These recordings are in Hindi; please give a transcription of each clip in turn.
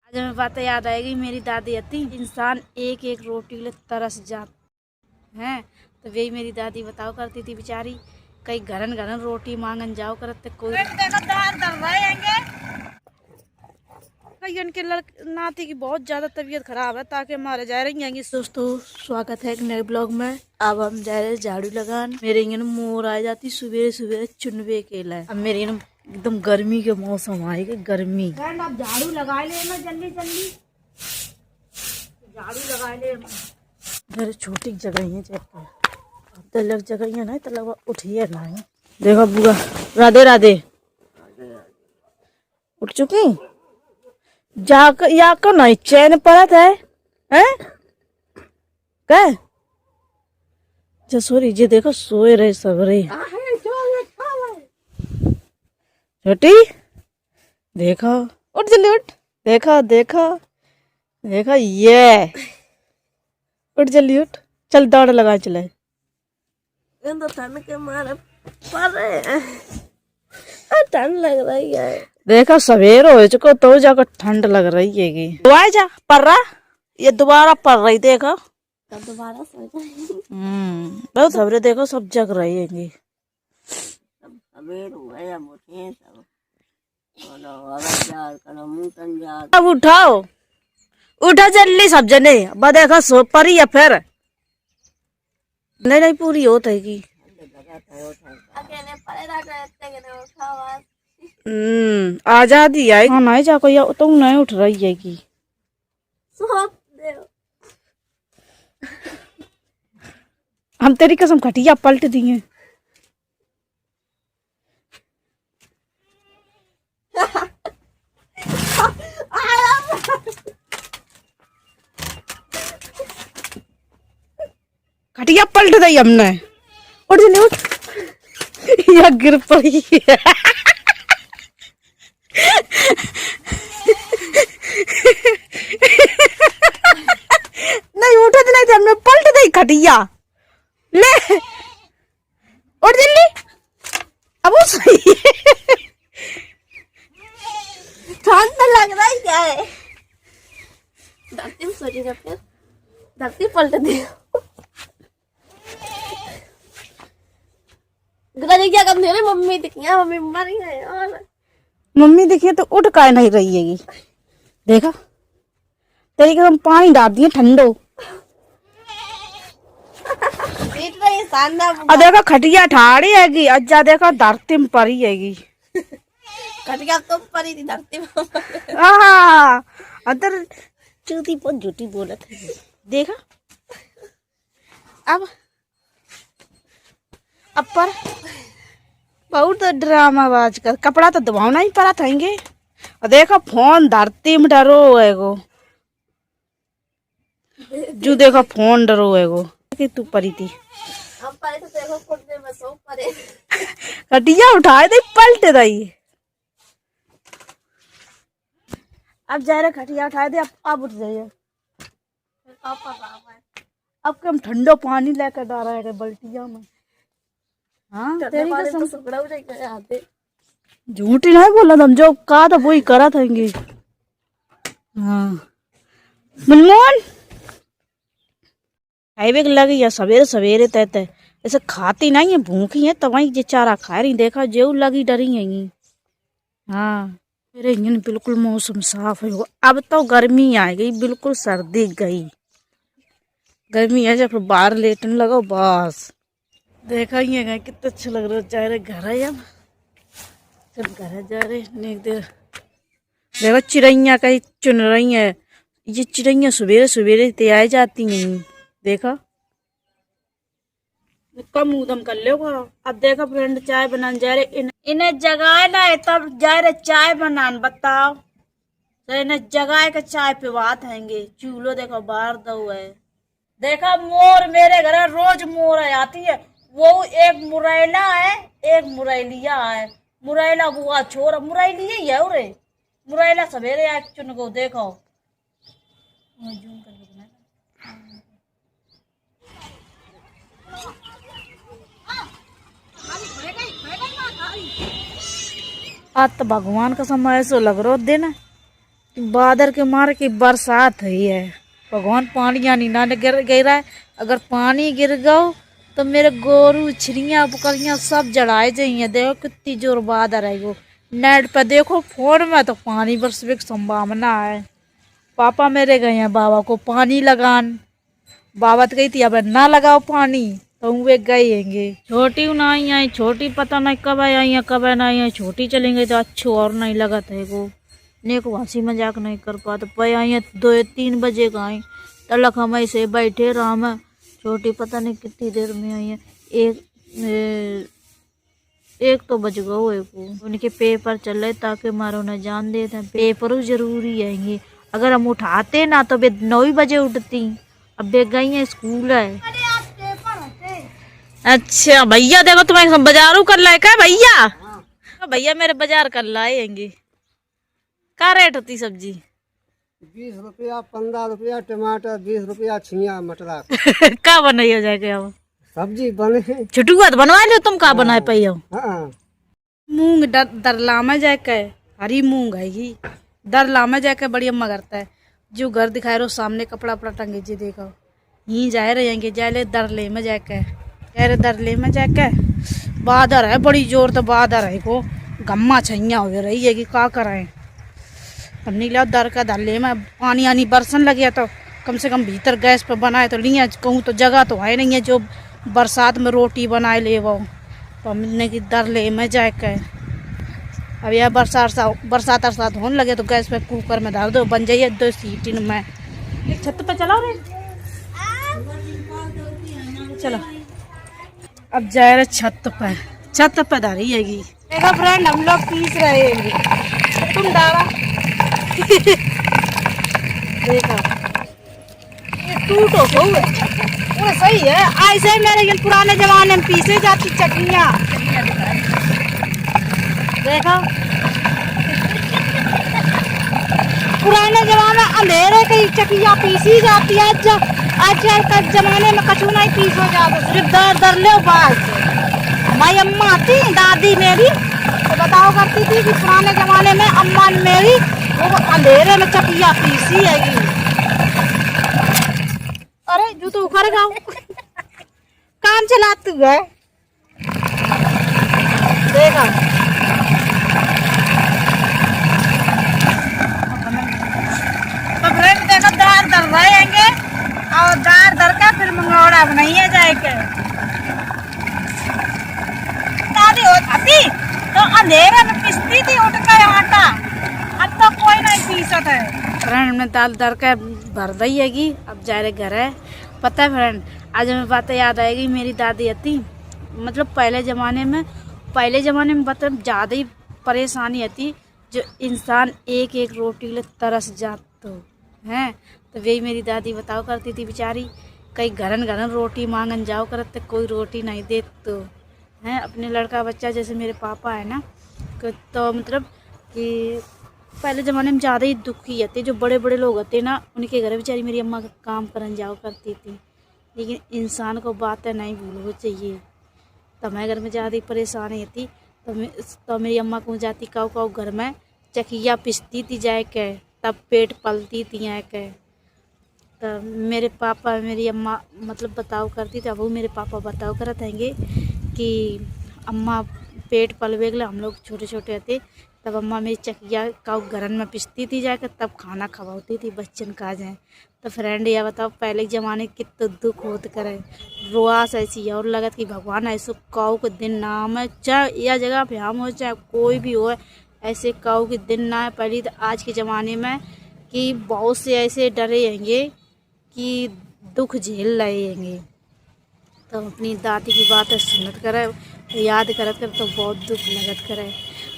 आज हमें बातें याद आएगी। मेरी दादी अति इंसान एक एक रोटी के लिए तरस जाता है। तो वही मेरी दादी बताओ करती थी बेचारी, कई घरन घरन रोटी मांगन जाओ करते कोई कई उनके नाती की बहुत ज़्यादा तबीयत खराब है, ताकि हमारे जा रही हैं। दोस्तों स्वागत है एक नए ब्लॉग में। अब हम जा रहे झाड़ू लगान। मेरे यहाँ मोर आ जाती सुबह सुबह चुनवे के लिए। अब मेरे यहाँ एकदम गर्मी के मौसम आएगा, गर्मी। अब झाड़ू लगा ले ना, जल्दी जल्दी झाड़ू लगा ले। मेरे छोटी जगह है तो लग जगह है ना, तो लगा उठिए ना। देखो बुआ, राधे राधे। उठ चुकी जाकर या को नहीं चैन पड़त है हैं? क्या जसोरी जी देखो सोए रहे सबरे। छोटी देखो, उठ जल्दी उठ। देखो देखो देखो ये उठ जल्दी उठ, चल दौड़ लगा चले। तो ठंड के मारे पर ठंड लग रही है। देखो सवेर हो चुको तो जाकर ठंड लग रही है कि दुआ जा पर रहा, ये दोबारा पड़ रही। देखो तब दोबारा सो जाएंगे। बहुत सवेरे देखो सब जग रही है। सवेर हुआ या उठे सब अब उठाओ, उठा जल्दी सब जने। बस देखो सो परी है फिर नहीं नहीं पूरी होत है कि अकेले पड़े रह उठा आजादी आई। हाँ नहीं जाको या तुम नहीं उठ रही है कि हम तेरी कसम खटिया पलट दिए। खटिया पलट दी हमने। उठ जल्दी उठ, या गिर पड़ी। नहीं उठे तो नहीं थे, हमने पलट दी खटिया। ले उठ जल्दी, अब वो सही। ठंड लग रहा है क्या है? धरती में सोचेगा फिर धरती पलट दी। क्या करने रही मम्मी दिखिया, मम्मी मरी है और मम्मी देखिए तो उठ काय नहीं रही है। देखा तेरी कसम पानी डाल दिए ठंडो। और देखो खटिया ठाड़ी हैगी, अज्जा देखो धरती में पड़ी हैगी। खटिया तो परी थी धरती में। अंदर चूती बहुत झूठी बोलत है। देखा अब पर बहुत ड्रामाबाज कर। कपड़ा तो दबावना ही पड़ा थाएंगे। और देखो फोन धरती में डरो है गो, जो देखो फोन डरो है गो कि तू परी थी। हम परे तो देखो कुर्ते में सो परे। खटिया उठाए दे पलट रही। अब जा रहे खटिया उठाए दे, अब उठ जाइए। अब कम ठंडो पानी लेकर डाला है बल्टिया में। हाँ तेरी कसम झूठी नहीं बोला, तुम जो कहा था वही करा था। हाँ मनमोहन हाईवे लगी या सवेरे सवेरे तय ऐसे खाती नहीं है, भूखी है तो वही ये चारा खा रही। देखा जेऊ लगी डरी है। हाँ मेरे यहाँ बिल्कुल मौसम साफ है। अब तो गर्मी आ गई, बिल्कुल सर्दी गई। गर्मी है जब बाहर लेटने लगो बस। देखा ही है कितना अच्छा लग रहा है। जा रहे घर है, अब सब घर जा रहे एक देर। देखो चिड़ैया कहीं चुन रही है। ये चिड़ैया सवेरे सवेरे तैयार जाती हैं। देखा कम उदम कर लो करो। अब देखो फ्रेंड चाय बनाने जा रहे, इन्हें जगाए ना है तब जा रहे चाय बनाने। बताओ तो इन्हें जगाए के चाय पिवात हैंगे। चूल्हो देखो बाहर दो है। देखा मोर मेरे घर रोज मोर आती है। वो एक मुरैला है एक मुरैलिया है। मुरैला बुआ छोरा मुरैलिया ही है। उरे मुरैला सवेरे आए चुन को देखो। आज तो भगवान का समय ऐसा लग रहा दिन बादल के मार की बरसात हुई है। भगवान पानी यानी ना गिरा है। अगर पानी गिर गो तो मेरे गोरू छिड़िया बकरियां सब जलाए जाइए। देखो कितनी जोर बादल है। वो नेट पे देखो फोन में तो पानी बरसने की संभावना है। पापा मेरे गए हैं बाबा को पानी लगान। बाबा तो गई थी अब ना लगाओ पानी तो वे गएंगे। छोटी ना आई छोटी पता नहीं कब आई है कब नहीं आई। छोटी चलेंगे तो अच्छो और नहीं लगा था को ने को हंसी मजाक नहीं कर पाते पे आई है 2-3 बजे का आई तलक हम ऐसे बैठे राम। छोटी पता नहीं कितनी देर में आई है। एक तो बज गो है को उनके पेपर चल रहे ताकि मारो न जान देते पेपर जरूरी आएंगे। अगर हम उठाते ना तो वे 9 बजे उठती। अब वे गई है स्कूल है। अच्छा भैया देखो तुम्हें बाजारू कर लाए क्या भैया? भैया मेरे बाजार कर लाएंगे। क्या रेट होती सब्जी? 20 रुपया 15 रुपया टमाटर 20 रुपया छिया मटरा। क्या बनाई हो जाएगा अब सब्जी बने छुटुआ तो बनवा लो तुम। क्या बनाए पाई हो? हाँ मूंग दरला में जाके हरी मूंग है ही दरला में जाके बड़ी अम्मा करता है। जो घर दिखाए रहो सामने कपड़ा अपड़ा टंगे जी देखो यहीं जाए रहेंगे जाए दरले में जाके कह रहे दरले में जाके बादर है बड़ी जोर तो बादर है को गम्मा छैया हो रही है कि क्या कराएं। अब नीला दर का दरले में पानी आनी बरसन लगे तो कम से कम भीतर गैस पर बनाए तो लिया कहूँ तो जगह तो है नहीं है जो बरसात में रोटी बनाए ले वो तो हमने की दरले में जाके अब यह बरसात अरसात होने लगे तो गैस पे कुकर में डाल दो बन जाइए 2 सीटी में। छत पे चलाओ रे चलो अब जा रहे छत पे डाली है। देखो फ्रेंड हम लोग पीस रहे हैं तुम डाला देखो ये टूटो वो सही है। ऐसे ही मेरे पुराने जमाने में पीसे जाती चटनियाँ देखो पुराने जमाने अंधेरे की चकिया पीसी जाती है। आज के जमाने में कछु नहीं पीस हो जाता सिर्फ दर ले बात। हमारी अम्मा थी दादी मेरी तो बताओ करती थी कि पुराने जमाने में अम्मा मेरी वो अंधेरे में चकिया पीसी है। अरे जो तो उखड़ गाओ काम चलाती है देखा तो फ्रेंड देखो दार दर रहेंगे और दार दर का फिर मंगौड़ा बनाइए जाएके। दादी होती तो अंधेरे में पिसती थी उठ कर आटा अब तो कोई नहीं पीसत है। फ्रेंड में दाल दर का भर दी हैगी। अब जा रहे घर है। पता है फ्रेंड आज हमें बातें याद आएगी मेरी दादी थी मतलब पहले ज़माने में मतलब ज़्यादा ही परेशानी आती जो इंसान एक एक रोटी ले तरस जातो हैं। तो वही मेरी दादी बताओ करती थी बेचारी कई घरन रोटी मांगन जाओ करते कोई रोटी नहीं दे तो हैं। अपने लड़का बच्चा जैसे मेरे पापा है ना तो मतलब कि पहले ज़माने में ज़्यादा ही दुखी आते जो बड़े बड़े लोग होते ना उनके घर बेचारी मेरी अम्मा का काम करन जाओ करती थी। लेकिन इंसान को बातें नहीं भूलनी चाहिए। तो हमारे घर में ज़्यादा ही परेशानी थी तो मेरी अम्मा को जाती काऊ घर में चकिया पिसती थी जाए के तब पेट पलती थी यहाँ के। तो मेरे पापा मेरी अम्मा मतलब बताओ करती थी। अब वो मेरे पापा बताओ करते हैंगे कि अम्मा पेट पलवे के हम लोग छोटे छोटे थे तब अम्मा मेरी चकिया काऊ घरन में पिसती थी जाकर तब खाना खवाती थी बच्चन का जाए। तो फ्रेंड यह बताओ पहले के ज़माने कितना दुख होत करे रोआस ऐसी और लगत कि भगवान ऐसे काऊ के दिन नाम है चाहे यह जगह पे हम हो चाहे कोई भी हो ऐसे काऊ के दिन ना है। पहले तो आज के ज़माने में कि बहुत से ऐसे डरे हैंगे कि दुख झेल रहे हैंगे। तो अपनी दादी की बातें सुनत करे याद करत कर तो बहुत दुख लगत करे।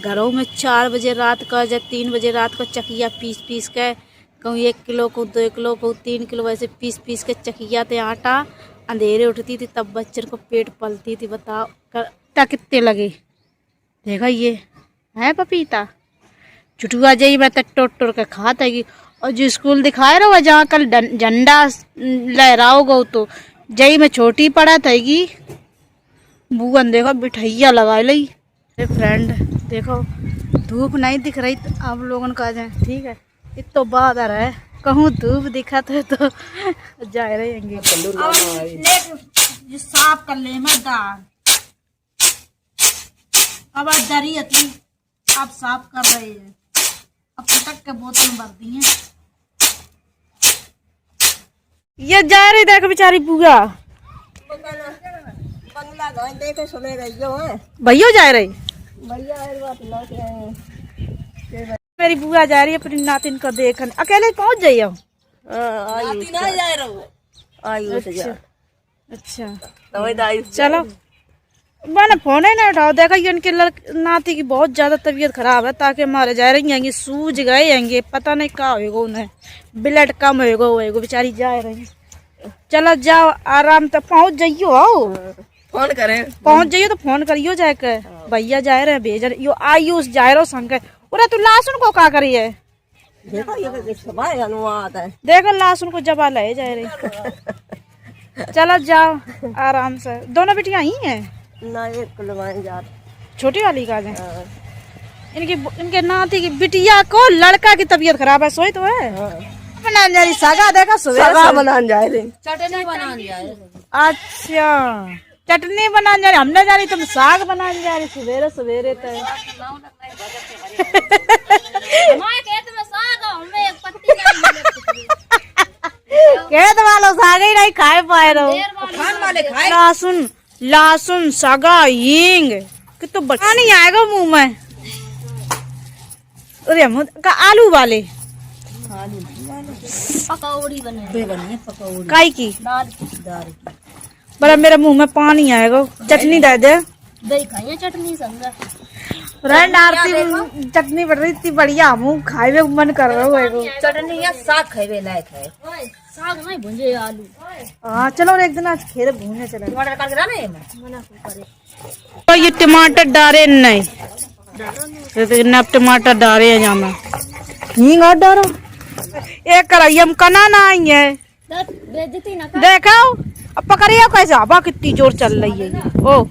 घरों में 4 बजे रात का या 3 बजे रात को चकिया पीस के कहूँ 1 किलो को 2 किलो को 3 किलो वैसे पीस के चकिया थे आटा अंधेरे उठती थी तब बच्चन को पेट पलती थी। बताओ कर कितने लगे देखा ये है पपीता चुटुआ जाई मैं तक टोट के खाता है। और जो स्कूल दिखाए रहो जहाँ कल झंडा लहराओगे तो जई में छोटी पड़ा थागी बुगन देखो बिठैया लगा ली। फ्रेंड देखो धूप नहीं दिख रही तो आप लोगों का जाए ठीक है इत तो बादर है, कहूँ धूप दिखा तो जा रहे हैं। साफ कर ले मैं दाल, अब दरी थी, आप साफ कर रहे हैं। अब पटक के बोतल भर दी है। ये जा रही देख बेचारी बुआ, बंगला गए देखे सुने रही है भैया जा रही, भैया मेरी बुआ जा रही है अपनी नातिन को देखने। अकेले पहुंच जाइयो। अच्छा चलो, मैंने फोन ही नहीं उठाओ। देखा ये इनके नाती की बहुत ज्यादा तबीयत खराब है, ताकि मारे जा रही हैं, सूझ गए हैं, पता नहीं क्या होगा उन्हें, ब्लड कम होगा बेचारी जा रही। चलो जाओ आराम से पहुंच जाइयो। आओ फोन करें, पहुंच जाइयो तो फोन करियो जाके, भैया जा रहे हैं भेज रहे। यो आयुष जा रहे हो संग। उरे तू लहसुन को क्या करी है? देखो ये सबाई अनुवाद है, देखो लहसुन को जबा ले जा रही। चलो जाओ आराम से। दोनों बेटियां ही हैं ना, एक लगवाए जा छोटी वाली का है। इनके नाती की बिटिया को लड़का की तबीयत खराब है, सोई तो है। बना जा रही सागा, देखा सुबह बनाने जा रहे, चटनी बनाने जा रही। अच्छा चटनी बनाने जा रही, हमने जा रही, तुम साग बनाने जा रही सवेरे सवेरे। तो खेत वालों साग ही नहीं खाए पाए रहो। लहसुन लहसुन सागा हींग कि तो बचा नहीं आएगा मुंह में। अरे का आलू वाले पकौड़ी बने पकौड़ी काई की दाल की बड़ा मेरे मुंह में पानी आएगा। चटनी दे दे, दही खाइए चटनी संग रैंड आरती चटनी बढ़ रही थी बढ़िया, मुंह खाए में मन कर रहा है। चटनी या साग खाए लायक है, साग नहीं भुंजे आलू। हाँ चलो एक दिन आज खेत घूमने चले। टमाटर काट के डाले मना करे तो ये टमाटर डाले नहीं, तो टमाटर डाले हैं यहाँ में हींग और डालो। एक कढ़ाई में कना ना आई है, देखो अब पकड़िए कैसे, हवा कितनी जोर चल रही है। ओ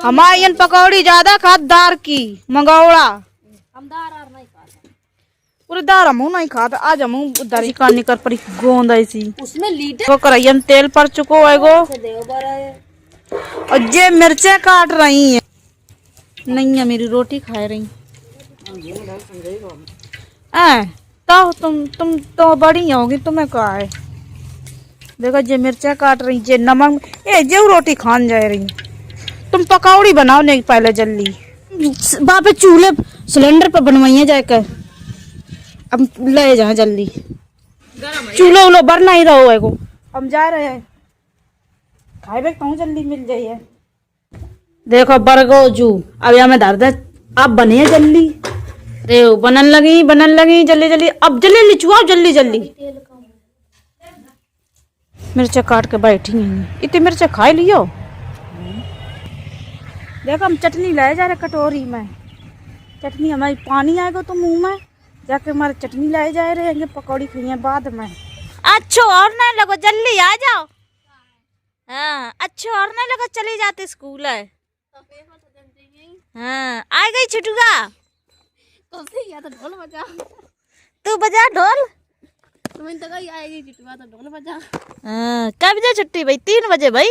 हमारे पकौड़ी ज्यादा खादार की मंगौड़ा, पूरे दार हम नहीं खाता। आज हम उधर का निकल पड़ी गोंद ऐसी, उसमें लीटर वो कढ़ाई में तेल पड़ चुको है गो, और ये मिर्चें काट रही हैं। नहीं है मेरी रोटी खा रही तो तुम तो बड़ी होगी, तुम्हें क्या है। देखो ये मिर्चा काट रही, ये नमक जो रोटी खान जा रही। तुम पकौड़ी बनाओ नहीं पहले जल्दी, वहाँ पे चूल्हे सिलेंडर पे बनवाइए जाकर। अब ले जाए जल्दी, चूल्हा उल्हा बरना ही रहो है को। हम जा रहे हैं, खाए बैग कहूँ जल्दी मिल जाइए। देखो बरगो जू अब यहाँ में दर्द है, अब बने जल्दी। रे बनन लगी जल्दी जल्दी। अब जल्दी चुआओ जल्दी जल्दी। मिर्चा काट के बैठी हैं, इतनी मिर्चा खा लियो। देखो हम चटनी लाए जा रहे कटोरी में, चटनी हमारी पानी आएगा तो मुंह में जाके हमारे चटनी लाए जा रहे हैं, पकौड़ी खाइए बाद में। अच्छो और ना लगो, जल्दी आ जाओ। हाँ अच्छो और ना लगो, चली जाते स्कूल है। हाँ आ गई छुटुआ, तो ढोल बजा, तू बजा ढोल। तुम्हें तो कहीं आएगी चिटवा तो ढोल बजा। हाँ कब बजे छुट्टी भाई? 3 बजे भाई।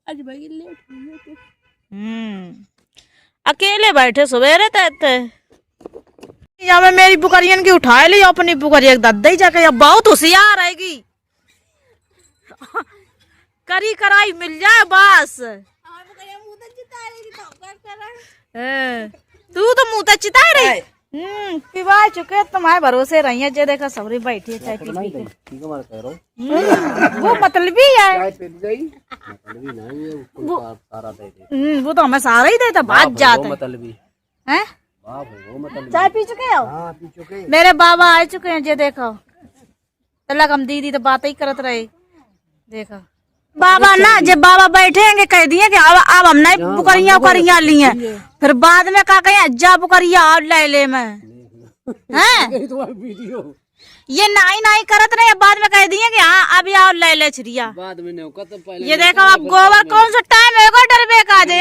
आज भाई लेट अकेले बैठे सवेरे तैते यहाँ में मेरी बुकरियन की उठा ली, अपनी बुकरिया दादा ही जाके बहुत होशियार आएगी। करी कराई मिल जाए बस। तू तो मुँह तक चिता रही। पिवा चुके तुम्हारे भरोसे रही है। जे देखा सबरी बैठी है चाय पी। वो मतलबी है, वो तो हमें सारा ही देता, बात जाता है। चाय पी चुके हो? हाँ पी चुके। मेरे बाबा आ चुके हैं, जे देखो तलक हम दीदी तो बात ही करत रहे। देखो बाबा ना, जब बाबा बैठेंगे कह दिए कि अब हम नहीं बुकरिया उकरिया ली हैं, फिर बाद में का कहे अज्जा बुकरिया और ले में हैं। ये नाई करत रहे, बाद में कह दिए कि हाँ अब और ले छिड़िया बाद में नहीं तो पहले। ये देखो अब गोबर कौन सा टाइम है, डरबे का दे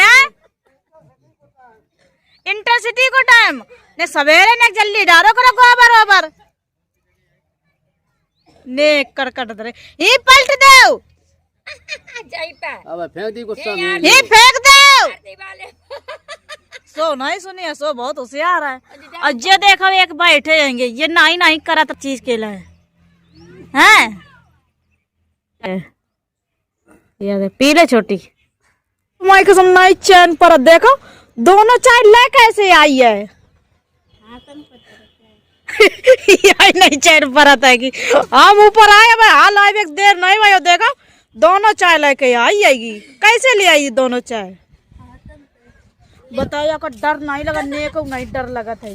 इंटरसिटी को टाइम ने सवेरे ने जल्दी डारो करो गोबर ओबर ने करकट दे ही पलट दो अब फेंक दी गुस्सा में ही फेंक दो सो नहीं सुनिए सो बहुत होशियार है और ये देखो एक बैठे जाएंगे ये नहीं नहीं करा तो चीज के लिए हैं ये पीले छोटी माई कसम नहीं चैन पर देखो दोनों चाय ले कैसे आई है यही नहीं चैन पर आता है कि हम ऊपर आए भाई हाल आए एक देर नहीं भाई देखो दोनों चाय लेके आई आएगी कैसे ले आई दोनों चाय बताओ को डर नहीं लगा ने को नहीं डर लगा था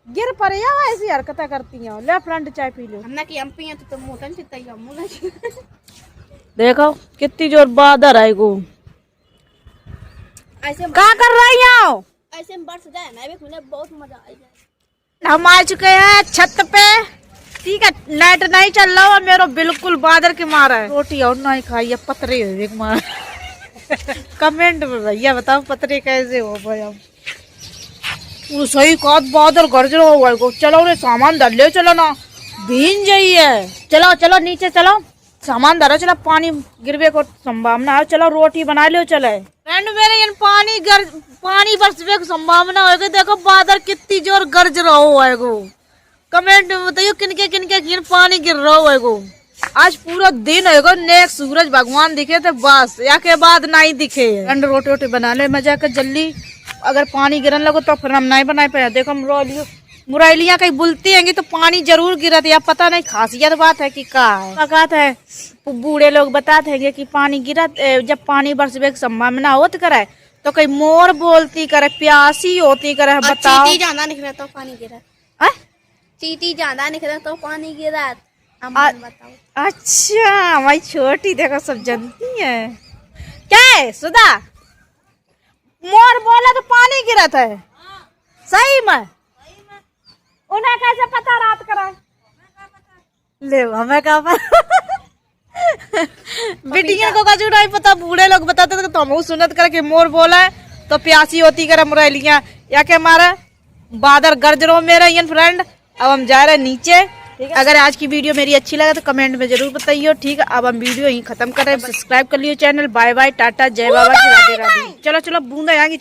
गिर पड़े या ऐसी हरकतें करती हैं ले फ्रंट चाय पी लो हमने की एमपी है तो मोटन चित्ता ही मुला देखो कितनी जोर बादर है को ऐसे क्या कर रही हो ऐसे में बरस जाए ना मुझे बहुत मजा आ जाए। हम आ चुके हैं छत पे ठीक है नेट नहीं चल रहा है मेरा बिल्कुल बादल के मारा है रोटी और नहीं खाई है पतरे हुए एक मार कमेंट में भैया बताओ पतरे कैसे हो भाई हम सही कद बादल गरज रहा हुआ है चलो रे सामान धर ले चलो ना भीन जाइए चलो चलो नीचे चलो सामान धरो चलो पानी गिरवे को संभावना है चलो रोटी बना लो चले फ्रेंड मेरे यहाँ पानी बरसवे की संभावना होगी देखो बादल कितनी जोर गरज रहा हुआ है कमेंट में बताइए किनके पानी गिर रहा हुआ है आज पूरा दिन होगा नेक्स्ट सूरज भगवान दिखे थे बस या के बाद नहीं दिखे फ्रेंड रोटी वोटी बना ले मजा कर जल्दी अगर पानी गिरने लगो तो फिर हम नहीं बना पाए देखो मुरैलियाँ कहीं बुलती हैंगी तो पानी जरूर गिरती है पता नहीं खासियत बात है कि क्या है बूढ़े लोग बताते हैं कि पानी गिरा जब पानी बरसवे की संभावना होती करे तो कहीं मोर बोलती करे प्यासी होती करे बताओ चीटी ज्यादा निकला तो पानी गिरा चीटी ज्यादा निकला तो पानी गिरा बताओ अच्छा भाई छोटी देखो सब जानती है क्या है सुधा मोर बोला तो पानी गिरा था सही में उन्हें कैसे पता रात करा ले हमें क्या पता बिटिया को कजू नहीं पता बूढ़े लोग बताते थे तो हम सुनत करके मोर बोला है तो प्यासी होती करे मुरैलियां या के मारे बादल गरज रो मेरा ये फ्रेंड अब हम जा रहे हैं नीचे अगर आज की वीडियो मेरी अच्छी लगे तो कमेंट में जरूर बताइए ठीक है अब हम वीडियो यहीं खत्म कर रहे हैं सब्सक्राइब कर लियो चैनल बाय बाय टाटा जय बाबा की राधे राधे चलो चलो बूंदा आएंगी।